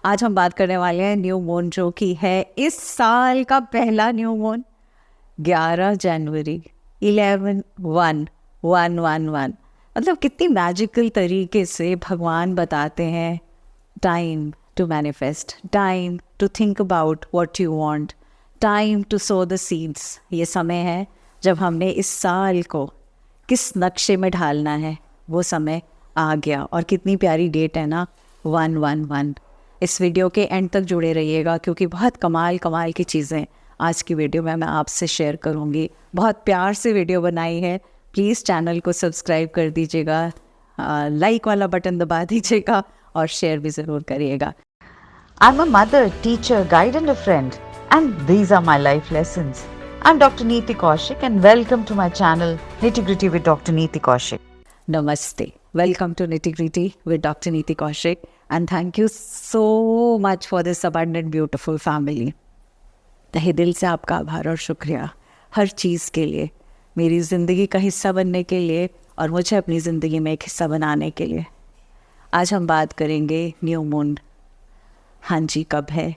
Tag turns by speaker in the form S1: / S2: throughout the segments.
S1: आज हम बात करने वाले हैं न्यू मून, जो कि है इस साल का पहला न्यू मून 11 जनवरी 11/1/111। मतलब कितनी मैजिकल तरीके से भगवान बताते हैं time to manifest, time to think about what you want, time to sow the seeds. ये समय है जब हमने इस साल को किस नक्शे में ढालना है, वो समय आ गया। और कितनी प्यारी डेट है ना, 111। इस वीडियो के एंड तक जुड़े रहिएगा क्योंकि बहुत कमाल कमाल की चीज़ें आज की वीडियो में मैं आपसे शेयर करूँगी। बहुत प्यार से वीडियो बनाई है, प्लीज़ चैनल को सब्सक्राइब कर दीजिएगा, लाइक वाला बटन दबा दीजिएगा और शेयर भी ज़रूर करिएगा।
S2: I'm a mother, teacher, guide and a friend, and these are my life lessons. I'm Dr. Neeti Kaushik and welcome to my channel Nitty Gritty with Dr. Neeti Kaushik.
S1: Namaste. Welcome to Nitty Gritty with Dr. Neeti Kaushik and thank you so much for this abundant beautiful family. तहे दिल से आपका आभार और शुक्रिया हर चीज़ के लिए, मेरी ज़िंदगी का हिस्सा बनने के लिए और मुझे अपनी ज़िंदगी में एक हिस्सा बनाने के लिए। आज हम बात करेंगे न्यू मून। हाँ जी, कब है?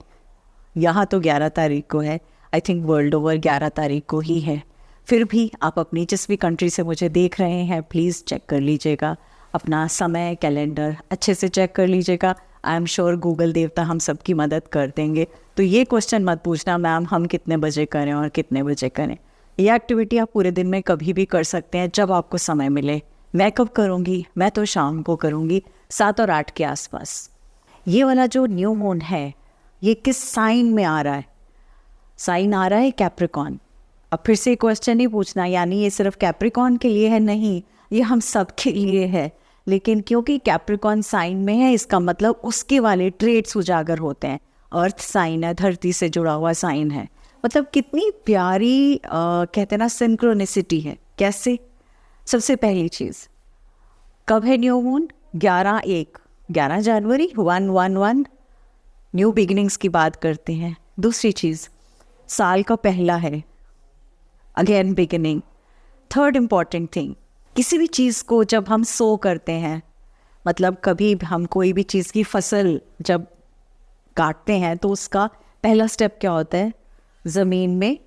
S1: यहाँ तो 11 तारीख को है, आई थिंक वर्ल्ड ओवर 11 तारीख को ही है। फिर भी आप अपनी जिस भी कंट्री से मुझे देख रहे हैं प्लीज़ चेक कर लीजिएगा, अपना समय कैलेंडर अच्छे से चेक कर लीजिएगा। आई एम श्योर गूगल देवता हम सब की मदद कर देंगे। तो ये क्वेश्चन मत पूछना मैम हम कितने बजे करें और कितने बजे करें। ये एक्टिविटी आप पूरे दिन में कभी भी कर सकते हैं जब आपको समय मिले। मैं कब करूँगी? मैं तो शाम को करूँगी 7 और 8 के आसपास। ये वाला जो न्यू मून है ये किस साइन में आ रहा है? साइन आ रहा है कैप्रिकॉर्न। अब फिर से क्वेश्चन ही पूछना यानी ये सिर्फ कैप्रिकॉर्न के लिए है, नहीं, ये हम सब के लिए है। लेकिन क्योंकि कैप्रिकॉर्न साइन में है इसका मतलब उसके वाले ट्रेड्स उजागर होते हैं। अर्थ साइन है, धरती से जुड़ा हुआ साइन है। मतलब कितनी प्यारी कहते हैं ना सिंक्रोनिसिटी है। कैसे? सबसे पहली चीज़, कब है न्यू मून? 11 जनवरी 111, न्यू बिगिनिंग्स की बात करते हैं। दूसरी चीज़, साल का पहला है, again beginning. Third important thing, किसी भी चीज़ को जब हम सो करते हैं, मतलब कभी हम कोई भी चीज़ की फसल जब काटते हैं तो उसका पहला स्टेप क्या होता है? ज़मीन में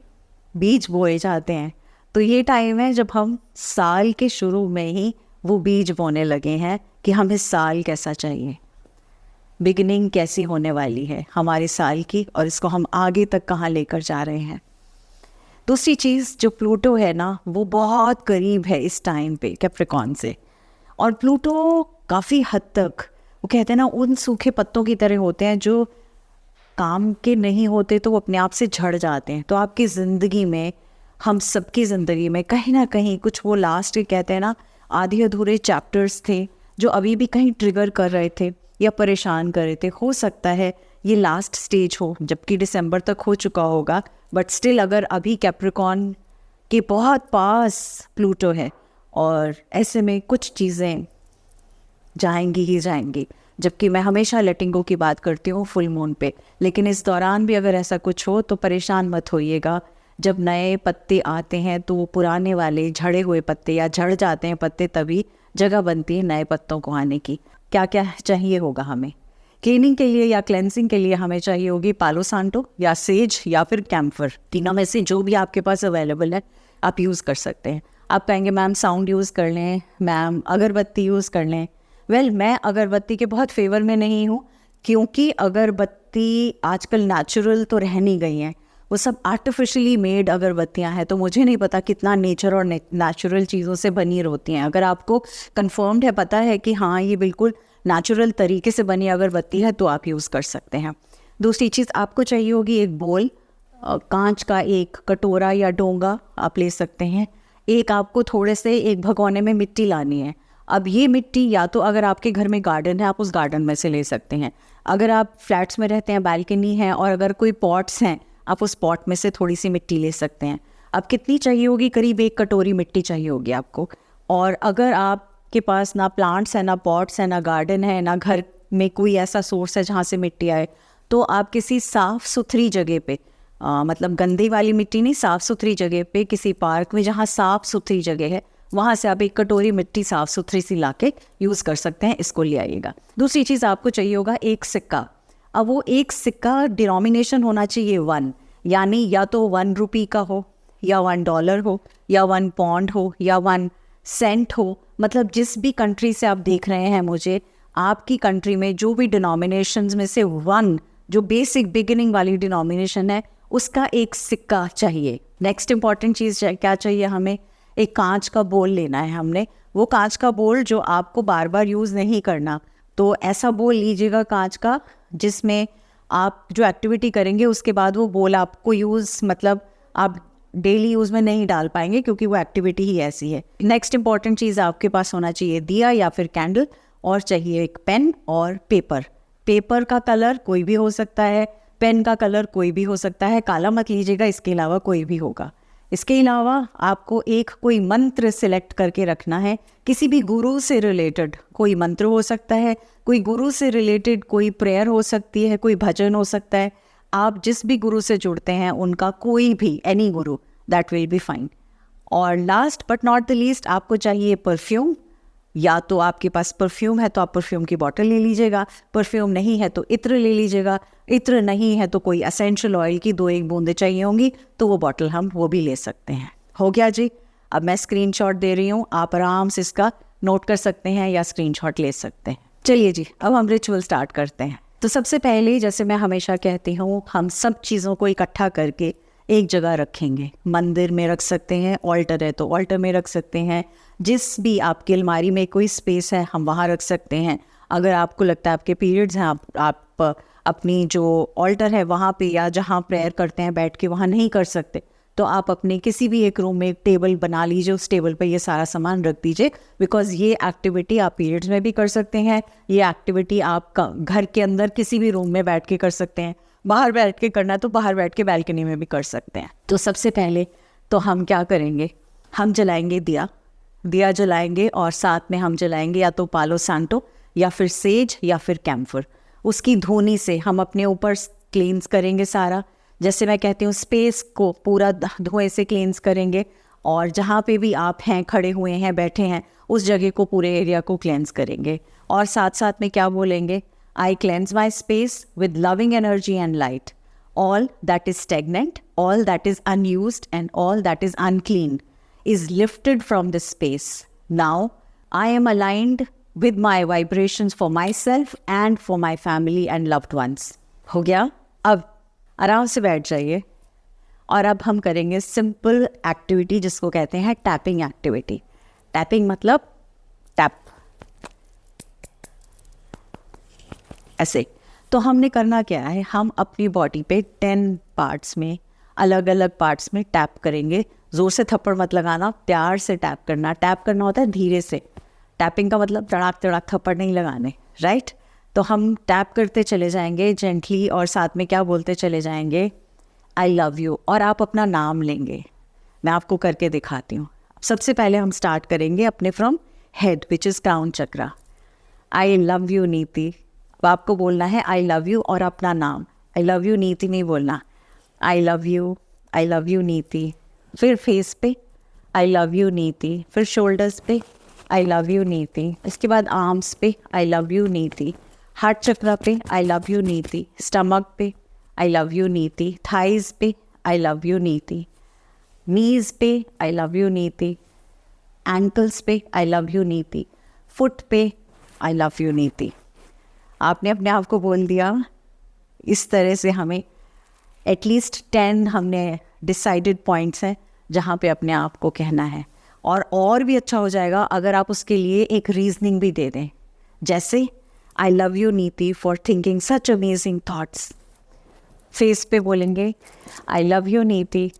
S1: बीज बोए जाते हैं। तो ये टाइम है जब हम साल के शुरू में ही वो बीज बोने लगे हैं कि हमें साल कैसा चाहिए, बिगिनिंग कैसी होने वाली है हमारे साल की और इसको हम आगे तक कहाँ लेकर जा रहे हैं। दूसरी चीज़, जो प्लूटो है ना वो बहुत करीब है इस टाइम पे कैप्रिकॉर्न से। और प्लूटो काफ़ी हद तक वो कहते हैं ना उन सूखे पत्तों की तरह होते हैं जो काम के नहीं होते तो वो अपने आप से झड़ जाते हैं। तो आपकी ज़िंदगी में, हम सबकी ज़िंदगी में कहीं ना कहीं कुछ वो लास्ट के कहते हैं ना आधे अधूरे चैप्टर्स थे जो अभी भी कहीं ट्रिगर कर रहे थे या परेशान कर रहे थे। हो सकता है ये लास्ट स्टेज हो, जबकि दिसंबर तक हो चुका होगा, बट स्टिल अगर अभी कैप्रिकॉर्न के बहुत पास प्लूटो है और ऐसे में कुछ चीज़ें जाएंगी ही जाएंगी। जबकि मैं हमेशा लेटिंग गो की बात करती हूँ फुल मून पे, लेकिन इस दौरान भी अगर ऐसा कुछ हो तो परेशान मत होइएगा। जब नए पत्ते आते हैं तो वो पुराने वाले झड़े हुए पत्ते या झड़ जाते हैं पत्ते, तभी जगह बनती है नए पत्तों को आने की। क्या क्या चाहिए होगा हमें क्लीनिंग के लिए या क्लेंसिंग के लिए? हमें चाहिए होगी पालो सांटो या सेज या फिर कैम्फर। तीनों में से जो भी आपके पास अवेलेबल है आप यूज़ कर सकते हैं। आप कहेंगे मैम साउंड यूज़ कर लें, मैम अगरबत्ती यूज़ कर लें। वेल, मैं अगरबत्ती के बहुत फेवर में नहीं हूँ क्योंकि अगरबत्ती आजकल नेचुरल तो रह नहीं गई हैं, वो सब आर्टिफिशियली मेड अगरबत्तियाँ हैं। तो मुझे नहीं पता कितना नेचर और नेचुरल चीज़ों से बनी होती हैं। अगर आपको कंफर्म्ड है, पता है कि हाँ ये बिल्कुल नेचुरल तरीके से बनी अगरबत्ती है, तो आप यूज़ कर सकते हैं। दूसरी चीज़, आपको चाहिए होगी एक बोल, कांच का एक कटोरा या डोंगा आप ले सकते हैं। एक आपको थोड़े से एक भगोने में मिट्टी लानी है। अब ये मिट्टी या तो अगर आपके घर में गार्डन है आप उस गार्डन में से ले सकते हैं। अगर आप फ्लैट्स में रहते हैं, बालकनी है और अगर कोई पॉट्स हैं, आप उस पॉट में से थोड़ी सी मिट्टी ले सकते हैं। अब कितनी चाहिए होगी? करीब 1 कटोरी मिट्टी चाहिए होगी आपको। और अगर आपके पास ना प्लांट्स है, ना पॉट्स है, ना गार्डन है, ना घर में कोई ऐसा सोर्स है जहाँ से मिट्टी आए, तो आप किसी साफ़ सुथरी जगह पे, मतलब गंदी वाली मिट्टी नहीं, साफ़ सुथरी जगह पे, किसी पार्क में जहाँ साफ़ सुथरी जगह है वहाँ से आप 1 कटोरी मिट्टी साफ़ सुथरी सी लाके यूज़ कर सकते हैं। इसको ले आइएगा। दूसरी चीज़ आपको चाहिए होगा एक सिक्का। अब वो एक सिक्का डिनोमिनेशन होना चाहिए 1, यानी या तो 1 रुपी का हो, या $1 हो, या 1 पॉन्ड हो, या 1 सेंट हो। मतलब जिस भी कंट्री से आप देख रहे हैं मुझे, आपकी कंट्री में जो भी डिनोमिनेशंस में से 1 जो बेसिक बिगिनिंग वाली डिनोमिनेशन है, उसका एक सिक्का चाहिए। नेक्स्ट इंपॉर्टेंट चीज़ क्या चाहिए हमें? एक कांच का बोल लेना है हमने। वो कांच का बोल जो आपको बार बार यूज़ नहीं करना, तो ऐसा बोल लीजिएगा कांच का, जिसमें आप जो एक्टिविटी करेंगे उसके बाद वो बोल आपको मतलब आप डेली यूज़ में नहीं डाल पाएंगे, क्योंकि वो एक्टिविटी ही ऐसी है। नेक्स्ट इंपॉर्टेंट चीज़ आपके पास होना चाहिए दिया या फिर कैंडल, और चाहिए एक पेन और पेपर। पेपर का कलर कोई भी हो सकता है, पेन का कलर कोई भी हो सकता है, काला मत लीजिएगा, इसके अलावा कोई भी होगा। इसके अलावा आपको एक कोई मंत्र सिलेक्ट करके रखना है, किसी भी गुरु से रिलेटेड कोई मंत्र हो सकता है, कोई गुरु से रिलेटेड कोई प्रेयर हो सकती है, कोई भजन हो सकता है। आप जिस भी गुरु से जुड़ते हैं उनका कोई भी, any Guru, that will be fine. और last but not the least, आपको चाहिए परफ्यूम। या तो आपके पास परफ्यूम है तो आप परफ्यूम की बॉटल ले लीजिएगा, परफ्यूम नहीं है तो इत्र ले लीजिएगा, इत्र नहीं है तो कोई एसेंशियल ऑयल की 2-1 बूंदें चाहिए होंगी, तो वो बॉटल हम वो भी ले सकते हैं। हो गया जी। अब मैं स्क्रीनशॉट दे रही हूँ, आप आराम से इसका नोट कर सकते हैं या स्क्रीनशॉट ले सकते हैं। चलिए जी, अब हम रिचुअल स्टार्ट करते हैं। तो सबसे पहले, जैसे मैं हमेशा कहती हूँ, हम सब चीज़ों को इकट्ठा करके एक जगह रखेंगे। मंदिर में रख सकते हैं, ऑल्टर है तो ऑल्टर में रख सकते हैं, जिस भी आपकी अलमारी में कोई स्पेस है हम वहाँ रख सकते हैं। अगर आपको लगता है आपके पीरियड्स हैं, आप अपनी जो ऑल्टर है वहाँ पे या जहाँ प्रेयर करते हैं बैठ के वहाँ नहीं कर सकते, तो आप अपने किसी भी एक रूम में एक टेबल बना लीजिए, उस टेबल पे ये सारा सामान रख दीजिए। बिकॉज ये एक्टिविटी आप पीरियड्स में भी कर सकते हैं, ये एक्टिविटी आप घर के अंदर किसी भी रूम में बैठ के कर सकते हैं, बाहर बैठ के करना है तो बाहर बैठ के बैल्कनी में भी कर सकते हैं। तो सबसे पहले तो हम क्या करेंगे, हम जलाएंगे दिया जलाएंगे, और साथ में हम जलाएंगे या तो पालो सांटो या फिर सेज या फिर कैम्फर। उसकी धुनी से हम अपने ऊपर क्लींस करेंगे सारा, जैसे मैं कहती हूँ स्पेस को पूरा धुएं से क्लींस करेंगे, और जहाँ पे भी आप हैं, खड़े हुए हैं, बैठे हैं, उस जगह को, पूरे एरिया को क्लेंस करेंगे। और साथ साथ में क्या बोलेंगे, I cleanse my space with loving energy and light, all that is stagnant, all that is unused and all that is unclean is lifted from this space. Now I am aligned with my vibrations for myself and for my family and loved ones. हो गया? अब आराम से बैठ जाइए, और अब हम करेंगे सिंपल एक्टिविटी जिसको कहते हैं टैपिंग एक्टिविटी। टैपिंग मतलब टैप, ऐसे। तो हमने करना क्या है, हम अपनी बॉडी पे 10 पार्ट्स में, अलग अलग पार्ट्स में टैप करेंगे। ज़ोर से थप्पड़ मत लगाना, प्यार से टैप करना। टैप करना होता है धीरे से, टैपिंग का मतलब तड़ाक तड़ाक थप्पड़ नहीं लगाने, राइट। तो हम टैप करते चले जाएंगे जेंटली, और साथ में क्या बोलते चले जाएंगे, आई लव यू। और आप अपना नाम लेंगे, मैं आपको करके दिखाती हूँ। सबसे पहले हम स्टार्ट करेंगे अपने from head, which is crown chakra. I love you नीति। अब आपको बोलना है आई लव यू और अपना नाम। आई लव यू नीति नहीं बोलना, आई लव यू नीति। फिर फेस पे आई लव यू नीति, फिर शोल्डर्स पे आई लव यू नीति, इसके बाद आर्म्स पे आई लव यू नीति, हार्ट चक्रा पे आई लव यू नीति, स्टमक पे आई लव यू नीति, थाइज पे आई लव यू नीति, नीज पे आई लव यू नीति, एंकल्स पे आई लव यू नीति, फुट पे आई लव यू नीति। आपने अपने आप को बोल दिया। इस तरह से हमें एटलीस्ट 10 हमने डिसाइडेड पॉइंट्स हैं जहाँ पे अपने आप को कहना है। और भी अच्छा हो जाएगा अगर आप उसके लिए एक रीजनिंग भी दे दें, जैसे आई लव यू नीति for thinking such amazing thoughts. Face पे बोलेंगे आई लव यू नीति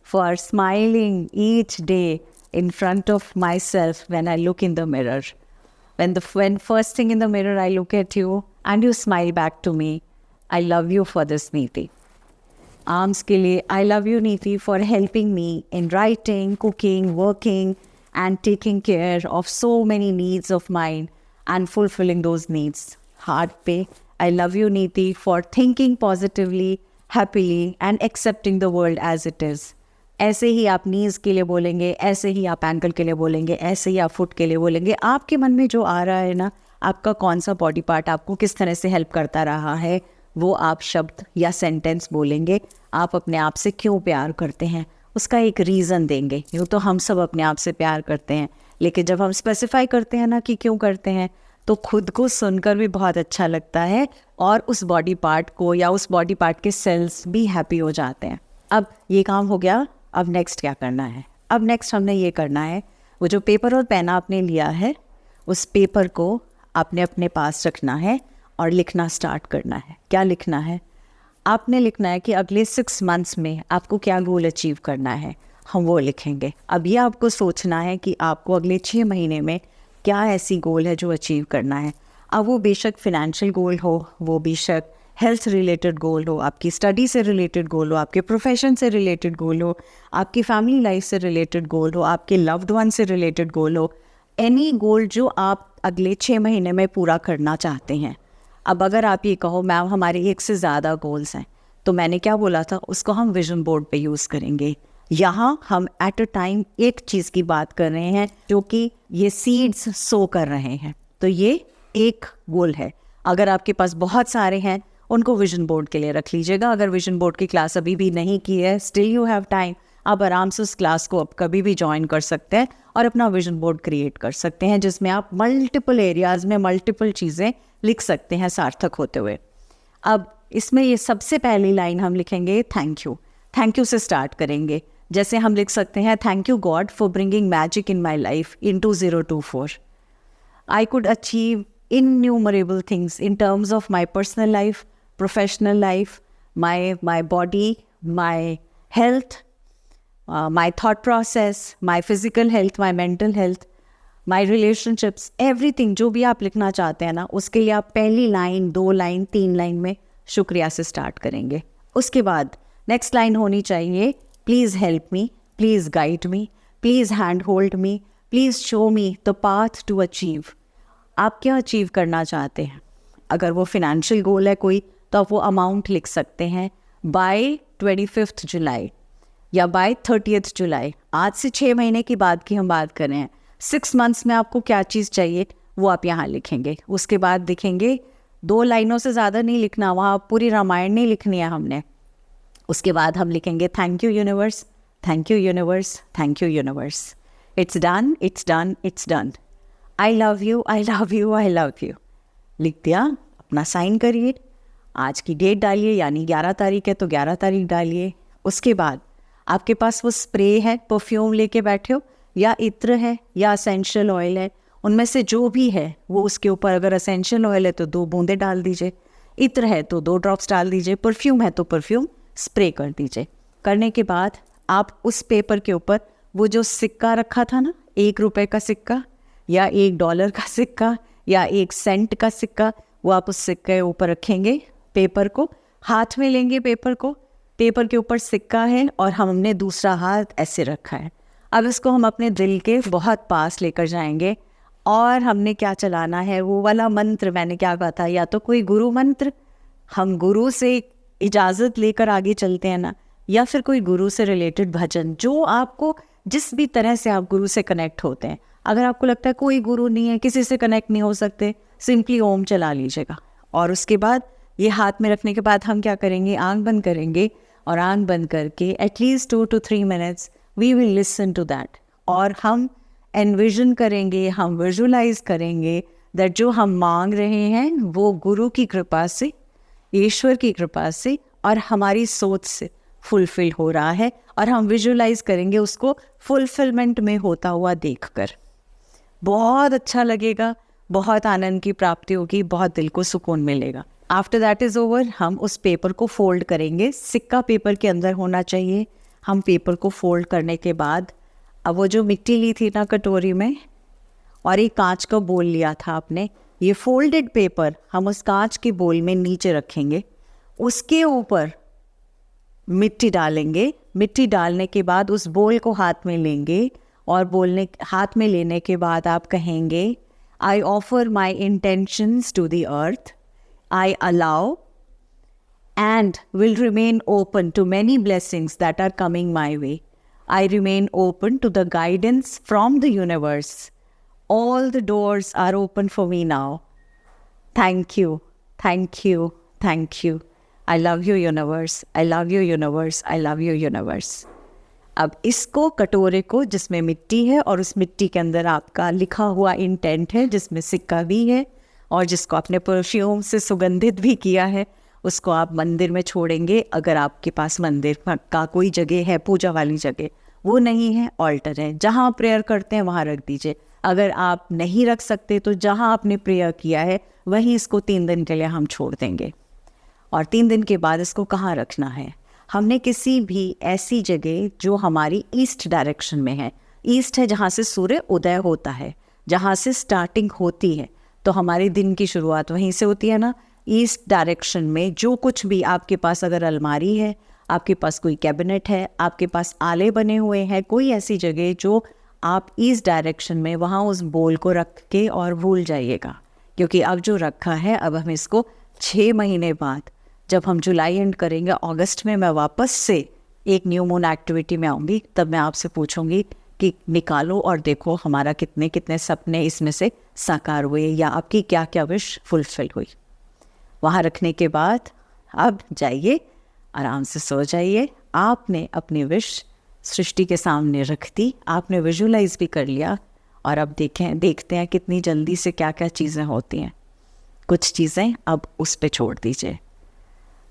S1: for smiling each day in front of myself when I look in the mirror. When first thing in the mirror I look at you and you smile back to me, I love you for this Neeti. Arms के लिए I love you Neeti for helping me in writing, cooking, working and taking care of so many needs of mine and fulfilling those needs. Heart पे I love you Neeti for thinking positively, happily and accepting the world as it is. ऐसे ही आप knees के लिए बोलेंगे, ऐसे ही आप ankle के लिए बोलेंगे, ऐसे ही आप फुट के लिए बोलेंगे। आपके मन में जो आ रहा है ना, आपका कौन सा बॉडी पार्ट आपको किस तरह से हेल्प करता रहा है, वो आप शब्द या सेंटेंस बोलेंगे, आप अपने आप से क्यों प्यार करते हैं, उसका एक रीज़न देंगे। यूँ तो हम सब अपने आप से प्यार करते हैं, लेकिन जब हम स्पेसिफाई करते हैं ना कि क्यों करते हैं, तो खुद को सुनकर भी बहुत अच्छा लगता है और उस बॉडी पार्ट को या उस बॉडी पार्ट के सेल्स भी हैप्पी हो जाते हैं। अब ये काम हो गया, अब नेक्स्ट क्या करना है? अब नेक्स्ट हमने ये करना है, वो जो पेपर और पेन आपने लिया है, उस पेपर को आपने अपने पास रखना है और लिखना स्टार्ट करना है। क्या लिखना है? आपने लिखना है कि अगले 6 मंथ्स में आपको क्या गोल अचीव करना है, हम वो लिखेंगे। अब ये आपको सोचना है कि आपको अगले 6 महीने में क्या ऐसी गोल है जो अचीव करना है। अब वो बेशक फिनेंशियल गोल हो, वो बेशक हेल्थ रिलेटेड गोल हो, आपकी स्टडी से रिलेटेड गोल हो, आपके प्रोफेशन से रिलेटेड गोल हो, आपकी फैमिली लाइफ से रिलेटेड गोल हो, आपके लव्ड वन से रिलेटेड गोल हो, एनी गोल जो आप अगले 6 महीने में पूरा करना चाहते हैं। अब अगर आप ये कहो मैम हमारे 1 से ज़्यादा गोल्स हैं, तो मैंने क्या बोला था, उसको हम विजन बोर्ड पे यूज़ करेंगे। यहाँ हम एट अ टाइम एक चीज़ की बात कर रहे हैं जो कि ये सीड्स सो कर रहे हैं, तो ये एक गोल है। अगर आपके पास बहुत सारे हैं, उनको विजन बोर्ड के लिए रख लीजिएगा। अगर विजन बोर्ड की क्लास अभी भी नहीं की है, स्टिल यू हैव टाइम, आप आराम से उस क्लास को अब कभी भी ज्वाइन कर सकते हैं और अपना विजन बोर्ड क्रिएट कर सकते हैं, जिसमें आप मल्टीपल एरियाज़ में मल्टीपल चीज़ें लिख सकते हैं सार्थक होते हुए। अब इसमें ये सबसे पहली लाइन हम लिखेंगे थैंक यू। थैंक यू से स्टार्ट करेंगे। जैसे हम लिख सकते हैं thank you God for bringing magic in my life in 2024। I could achieve innumerable things in terms of my personal life, professional life, my body, my health, my thought process, my physical health, my mental health, my relationships, everything जो भी आप लिखना चाहते हैं ना, उसके लिए आप पहली लाइन, 2 लाइन, 3 लाइन में शुक्रिया से स्टार्ट करेंगे। उसके बाद नेक्स्ट लाइन होनी चाहिए please help me, please guide me, please hand hold me, please show me the path to achieve. आप क्या अचीव करना चाहते हैं? अगर वो फिनेंशियल गोल है कोई, तो आप वो अमाउंट लिख सकते हैं बाय 25 जुलाई या बाय 30 जुलाई। आज से 6 महीने की बात की हम बात कर रहे हैं। 6 मंथ्स में आपको क्या चीज़ चाहिए वो आप यहाँ लिखेंगे। उसके बाद लिखेंगे, 2 लाइनों से ज़्यादा नहीं लिखना, वहाँ पूरी रामायण नहीं लिखनी है हमने। उसके बाद हम लिखेंगे thank you universe, thank you universe, thank you universe. It's done, it's done, it's done. I love you, I love you, I love you. लिख दिया, अपना साइन करिए, आज की डेट डालिए, यानी 11 तारीख है तो 11 तारीख डालिए। उसके बाद आपके पास वो स्प्रे है, परफ्यूम लेके बैठे हो, या इत्र है या असेंशियल ऑयल है, उनमें से जो भी है वो उसके ऊपर, अगर असेंशियल ऑयल है तो 2 बूंदे डाल दीजिए, इत्र है तो 2 ड्रॉप्स डाल दीजिए, परफ्यूम है तो परफ्यूम स्प्रे कर दीजिए। करने के बाद आप उस पेपर के ऊपर वो जो सिक्का रखा था ना, 1 रुपये का सिक्का या $1 का सिक्का या 1 सेंट का सिक्का, वो आप उस सिक्के के ऊपर रखेंगे। पेपर को हाथ में लेंगे, पेपर को, पेपर के ऊपर सिक्का है और हमने दूसरा हाथ ऐसे रखा है। अब इसको हम अपने दिल के बहुत पास लेकर जाएंगे और हमने क्या चलाना है, वो वाला मंत्र मैंने क्या कहा था, या तो कोई गुरु मंत्र, हम गुरु से इजाज़त लेकर आगे चलते हैं ना, या फिर कोई गुरु से रिलेटेड भजन, जो आपको जिस भी तरह से आप गुरु से कनेक्ट होते हैं। अगर आपको लगता है कोई गुरु नहीं है, किसी से कनेक्ट नहीं हो सकते, सिंपली ओम चला लीजिएगा। और उसके बाद ये हाथ में रखने के बाद हम क्या करेंगे, आंख बंद करेंगे और आंख बंद करके at least 2 to 3 minutes we will listen to that. और हम एनविजन करेंगे, हम विजुलाइज करेंगे दैट जो हम मांग रहे हैं वो गुरु की कृपा से, ईश्वर की कृपा से और हमारी सोच से फुलफिल हो रहा है, और हम विजुलाइज करेंगे उसको फुलफिलमेंट में होता हुआ देखकर। बहुत अच्छा लगेगा, बहुत आनंद की प्राप्ति होगी, बहुत दिल को सुकून मिलेगा। आफ्टर दैट इज़ ओवर, हम उस पेपर को फोल्ड करेंगे। सिक्का पेपर के अंदर होना चाहिए। हम पेपर को फोल्ड करने के बाद, अब वो जो मिट्टी ली थी ना कटोरी में, और एक कांच का बोल लिया था आपने, ये फोल्डेड पेपर हम उस कांच के बोल में नीचे रखेंगे। उसके ऊपर मिट्टी डालेंगे। मिट्टी डालने के बाद उस बोल को हाथ में लेंगे और हाथ में लेने के बाद आप कहेंगे, I offer my intentions to the earth, I allow and will remain open to many blessings that are coming my way. I remain open to the guidance from the universe. All the doors are open for me now. Thank you, thank you, thank you, I love you universe, I love you universe, I love you universe. अब इसको कटोरे को जिसमें मिट्टी है और उस मिट्टी के अंदर आपका लिखा हुआ इंटेंट है, जिसमें सिक्का भी है और जिसको आपने परफ्यूम से सुगंधित भी किया है, उसको आप मंदिर में छोड़ेंगे। अगर आपके पास मंदिर का कोई जगह है, पूजा वाली जगह, वो नहीं है, ऑल्टर है, जहाँ आप प्रेयर करते हैं वहाँ रख दीजिए। अगर आप नहीं रख सकते तो जहाँ आपने प्रेयर किया है वहीं इसको 3 दिन के लिए हम छोड़ देंगे। और 3 दिन के बाद इसको कहाँ रखना है, हमने किसी भी ऐसी जगह जो हमारी ईस्ट डायरेक्शन में है, ईस्ट है जहाँ से सूर्य उदय होता है, जहाँ से स्टार्टिंग होती है, तो हमारे दिन की शुरुआत वहीं से होती है ना। ईस्ट डायरेक्शन में जो कुछ भी आपके पास, अगर अलमारी है, आपके पास कोई कैबिनेट है, आपके पास आले बने हुए हैं, कोई ऐसी जगह जो आप ईस्ट डायरेक्शन में, वहाँ उस बोल को रख के और भूल जाइएगा। क्योंकि अब जो रखा है, अब हम इसको 6 महीने बाद, जब हम जुलाई एंड करेंगे, अगस्त में मैं वापस से एक न्यू मून एक्टिविटी में आऊँगी, तब मैं आपसे पूछूंगी कि निकालो और देखो हमारा कितने कितने सपने इसमें से साकार हुए या आपकी क्या क्या विश फुलफिल हुई। वहाँ रखने के बाद अब जाइए, आराम से सो जाइए। आपने अपनी विश सृष्टि के सामने रख दी, आपने विजुलाइज भी कर लिया, और अब देखते हैं कितनी जल्दी से क्या क्या चीज़ें होती हैं। कुछ चीज़ें अब उस पे छोड़ दीजिए।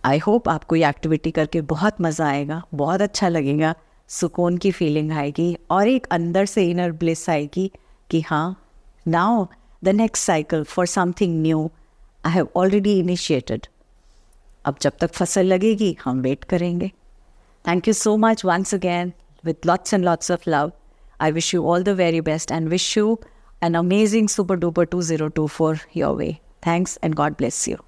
S1: आई होप आपको ये एक्टिविटी करके बहुत मज़ा आएगा, बहुत अच्छा लगेगा, सुकून की फीलिंग आएगी और एक अंदर से इनर ब्लिस आएगी कि हाँ, now the next cycle for something new I have already initiated. अब जब तक फसल लगेगी हम वेट करेंगे। Thank you so much once again, with lots and lots of love. I wish you all the very best and wish you an amazing super duper 2024 your way. Thanks and God bless you.